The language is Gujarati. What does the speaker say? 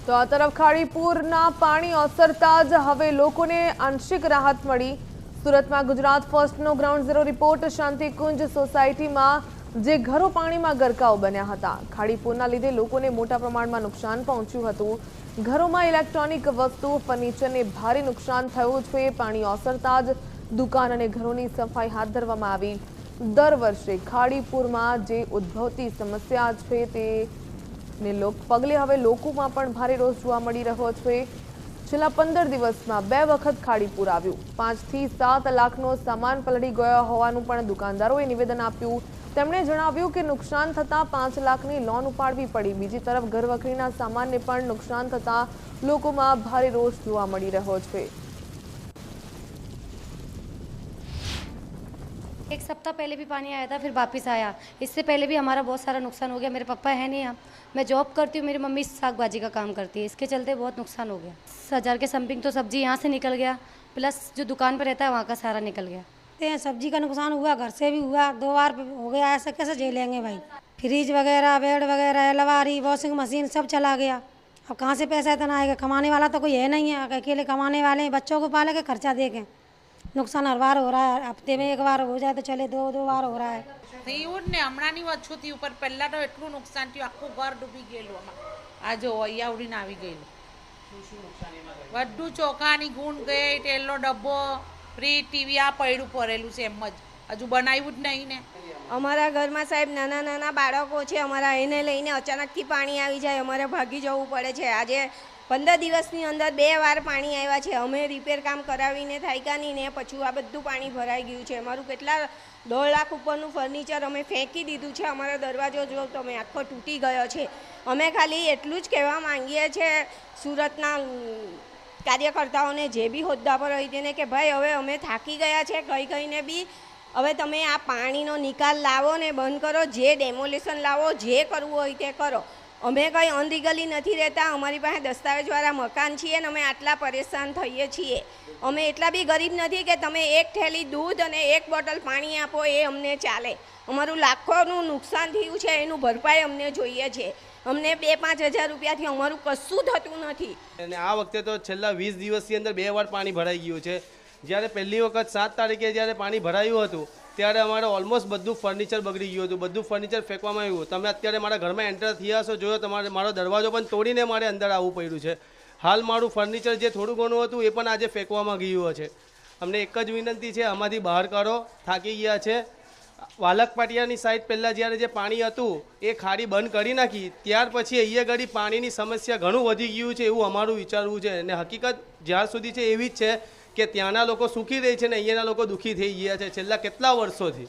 તો આ તરફ ખાડીપુરના પાણી ઓસરતા જ હવે લોકોને આંશિક રાહત મળી। સુરતમાં ગુજરાત ફર્સ્ટનો ગ્રાઉન્ડ ઝીરો રિપોર્ટ। શાંતિકુંજ સોસાયટીમાં જે ઘરો પાણીમાં ગરકાવ બન્યા હતા। ખાડીપુરના લીધે લોકોને મોટા પ્રમાણમાં નુકસાન પહોંચ્યું હતું। ઘરોમાં ઇલેક્ટ્રોનિક વસ્તુ ફર્નિચરને ભારે નુકસાન થયું છે। પાણી ઓસરતા જ દુકાન અને ઘરોની સફાઈ હાથ ધરવામાં આવી। દર વર્ષે ખાડીપુરમાં જે ઉદ્ભવતી સમસ્યા છે તે પગલે હવે લોકોમાં પણ ભારે રોષ જોવા મળી રહ્યો છે। છેલ્લા 15 દિવસમાં 2 વખત ખાડીપુર આવ્યું। 5 થી 7 લાખનો સામાન પલળી ગયો હોવાનું પણ દુકાનદારોએ નિવેદન આપ્યું। તેમણે જણાવ્યું કે નુકસાન થતાં 5 લાખની લોન ઉપાડવી પડી। બીજી તરફ ઘરવખરીના સામાનને પણ નુકસાન થતાં લોકોમાં ભારે રોષ જોવા મળી રહ્યો છે। एक सप्ताह पहले भी पानी आया था, फिर वापस आया। इससे पहले भी हमारा बहुत सारा नुकसान हो गया। मेरे पापा है नहीं यहाँ, मैं जॉब करती हूँ, मेरी मम्मी साग भाजी का काम करती है। इसके चलते बहुत नुकसान हो गया। 10,000 के समथिंग तो सब्जी यहाँ से निकल गया, प्लस जो दुकान पर रहता है वहाँ का सारा निकल गया। सब्जी का नुकसान हुआ, घर से भी हुआ, 2 बार हो गया। ऐसा कैसे झेलेंगे भाई? फ्रिज वगैरह, बेड वगैरह, अलमारी, वॉशिंग मशीन सब चला गया। अब कहाँ से पैसा इतना आएगा? कमाने वाला तो कोई है नहीं है, अकेले कमाने वाले हैं। बच्चों को पाले के खर्चा देखें, नुकसान हर बार हो रहा है। हफ्ते में 1 बार हो जाए तो चले, 2 बार हो रहा है। થયું ને હમણાંની ઓછું થયું, પર પહેલાં તો એટલું નુકસાન થયું, આખું ઘર ડૂબી ગયેલું। આ જો અહીંયા ઉડીને આવી ગયેલું બધું। ચોખાની ગુણ ગઈ, તેલનો ડબ્બો, ફ્રીજ, ટીવી આ પડ્યું પડેલું છે એમ જ, હજુ બનાવ્યું જ નહીં ને। અમારા ઘરમાં સાહેબ નાના નાના બાળકો છે અમારા, એને લઈને અચાનકથી પાણી આવી જાય, અમારે ભાગી જવું પડે છે। આજે 15 દિવસની અંદર 2 વાર પાણી આવ્યા છે। અમે રિપેર કામ કરાવીને થાક્યા નહીં ને પછી આ બધું પાણી ભરાઈ ગયું છે। અમારું કેટલા 1.5 લાખ ઉપરનું ફર્નિચર અમે ફેંકી દીધું છે। અમારો દરવાજો જો તમે આખો તૂટી ગયો છે। અમે ખાલી એટલું જ કહેવા માંગીએ છીએ સુરતના કાર્યકર્તાઓને, જે બી હોદ્દા પર હોય તેને, કે ભાઈ હવે અમે થાકી ગયા છે કઈ કહીને બી। હવે તમે આ પાણીનો નિકાલ લાવો ને બંધ કરો, જે ડેમોલિશન લાવો, જે કરવું હોય તે કરો। અમે કંઈ અનલીગલી નથી રહેતા, અમારી પાસે દસ્તાવેજવાળા મકાન છીએ ને અમે આટલા પરેશાન થઈએ છીએ। અમે એટલા બી ગરીબ નથી કે તમે 1 થેલી દૂધ અને 1 બોટલ પાણી આપો એ અમને ચાલે। અમારું લાખોનું નુકસાન થયું છે, એનું ભરપાઈ અમને જોઈએ છે। અમને 2-5 હજાર રૂપિયાથી અમારું કશું થતું નથી। અને આ વખતે તો છેલ્લા 20 દિવસની અંદર 2 વાર પાણી ભરાઈ ગયું છે। જ્યારે પહેલી વખત 7 તારીખે જ્યારે પાણી ભરાયું હતું ત્યારે અમારે ઓલમોસ્ટ બધું ફર્નિચર બગડી ગયું હતું, બધું ફર્નિચર ફેંકવામાં આવ્યું। તમે અત્યારે મારા ઘરમાં એન્ટર થયા છો, જોયો તમારે મારો દરવાજો પણ તોડીને મારે અંદર આવવું પડ્યું છે। હાલ મારું ફર્નિચર જે થોડું ઘણું હતું એ પણ આજે ફેંકવામાં ગયું છે। અમને એક જ વિનંતી છે, આમાંથી બહાર કાઢો, થાકી ગયા છે। વાલક પાટિયાની સાઈડ પહેલાં જ્યારે જે પાણી હતું એ ખાડી બંધ કરી નાખી, ત્યાર પછી અહીંયા આગળ પાણીની સમસ્યા ઘણું વધી ગયું છે એવું અમારું વિચારવું છે। અને હકીકત જ્યાર સુધી છે એવી જ છે કે ત્યાંના લોકો સુખી રહે છે ને અહીંયાના લોકો દુઃખી થઈ ગયા છે છેલ્લા કેટલા વર્ષોથી।